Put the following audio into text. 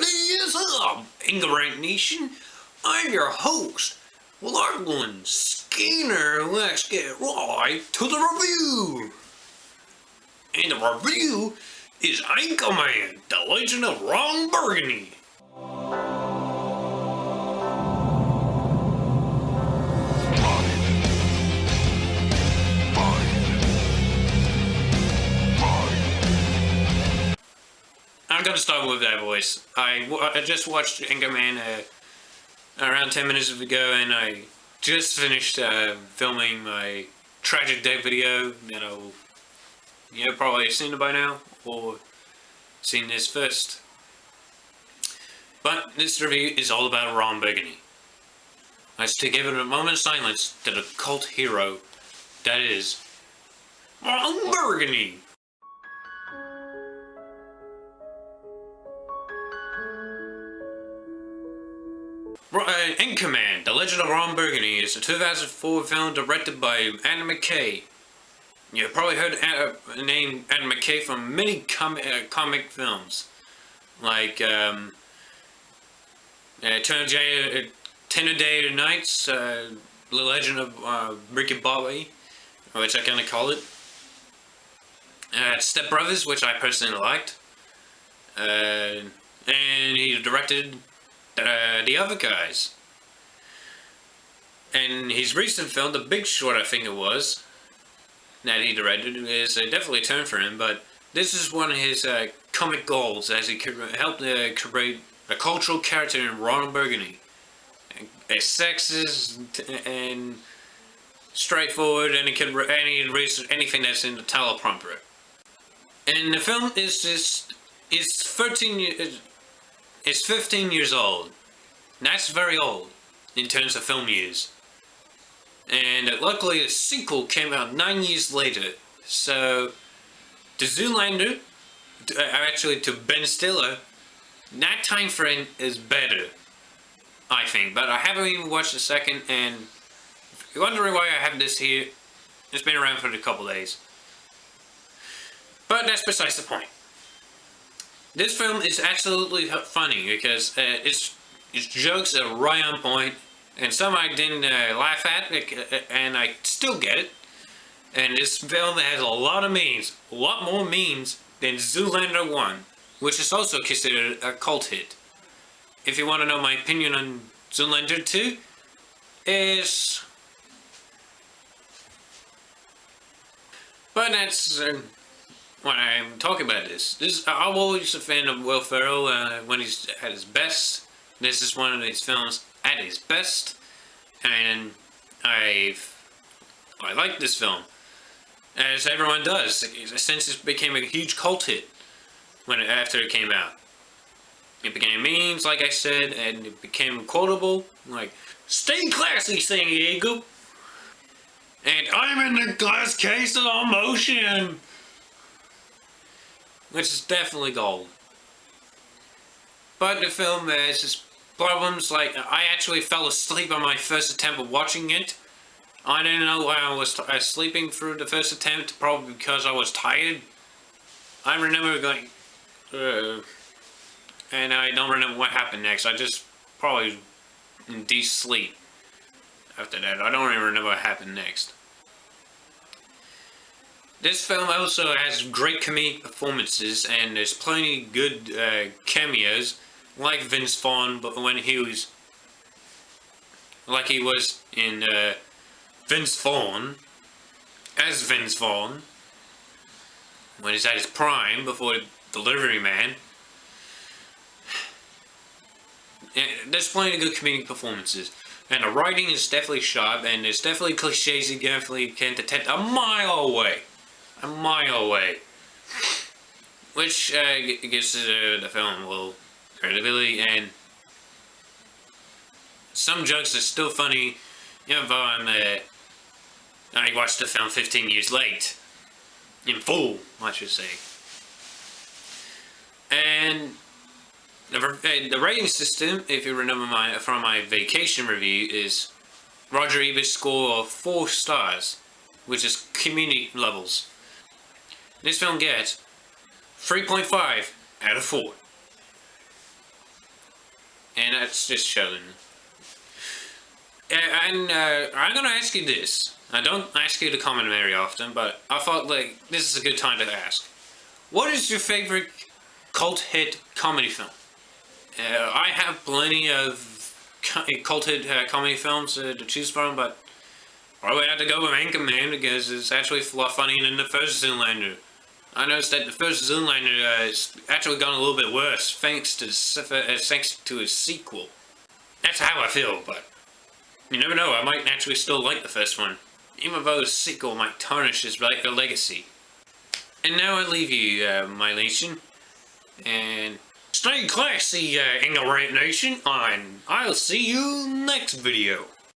What is up, Anchorman Nation? I'm your host, Lachlan Skinner. Let's get right to the review. And the review is Anchorman, The Legend of Burgundy. I'm gonna start with that voice. I just watched Anchorman around 10 minutes ago, and I just finished filming my tragic day video. You've probably seen it by now, or seen this first. But this review is all about Burgundy. Let's to give it a moment of silence to the cult hero that is Burgundy. Anchorman, The Legend of Burgundy is a 2004 film directed by Adam McKay. You've probably heard the name Adam McKay from many comic films, like 10 a Day of Nights, The Legend of Ricky Bobby, which I kind of call it, Step Brothers, which I personally liked, and he directed The Other Guys. And his recent film, The Big Short, I think it was, that he directed, is definitely a turn for him, but this is one of his comic goals, as he helped create a cultural character in Burgundy. As sexist and straightforward, and he can erase anything that's in the teleprompter. And the film is 15 years old. That's very old in terms of film years. And luckily a sequel came out 9 years later. So to Zoolander, actually to Ben Stiller, that time frame is better, I think. But I haven't even watched the second, and if you're wondering why I have this here, it's been around for a couple days. But that's besides the point. This film is absolutely funny because its jokes are right on point, and some I didn't laugh at, and I still get it. And this film has a lot of memes, a lot more memes than Zoolander 1, which is also considered a cult hit. If you want to know my opinion on Zoolander 2, but that's when I'm talking about this. I'm always a fan of Will Ferrell when he's at his best. This is one of his films at his best, and I like this film, as everyone does, since it became a huge cult hit after it came out. It became memes, like I said, and it became quotable, like "Stay classy, San Diego," and "I'm in the glass case of emotion," which is definitely gold. But the film has its problems, like I actually fell asleep on my first attempt of watching it. I didn't know why I was sleeping through the first attempt, probably because I was tired. I remember going, and I don't remember what happened next. I just probably in deep sleep after that. I don't even remember what happened next. This film also has great comedic performances, and there's plenty good cameos, like Vince Vaughn, but when he was in Vince Vaughn, as Vince Vaughn, when he's at his prime before Delivery Man. There's plenty of good comedic performances, and the writing is definitely sharp, and there's definitely cliches you definitely can detect a mile away, which gives the film a little credibility, and some jokes are still funny, even though I watched the film 15 years late, in full, I should say. And the rating system, if you remember from my vacation review, is Roger Ebert's score of 4 stars, which is community levels. This film gets 3.5 out of 4. and that's just showing. And I'm gonna ask you this. I don't ask you to comment very often, but I thought like this is a good time to ask. What is your favorite cult hit comedy film? I have plenty of cult hit comedy films to choose from, but I would have to go with Anchorman because it's actually a lot funnier than the first Zoolander. I noticed that the first Zoolander has actually gone a little bit worse thanks to its sequel. That's how I feel, but you never know. I might actually still like the first one, even though the sequel might tarnish his legacy. And now I leave you, my nation, and stay classy, Anchorman Nation, and I'll see you next video.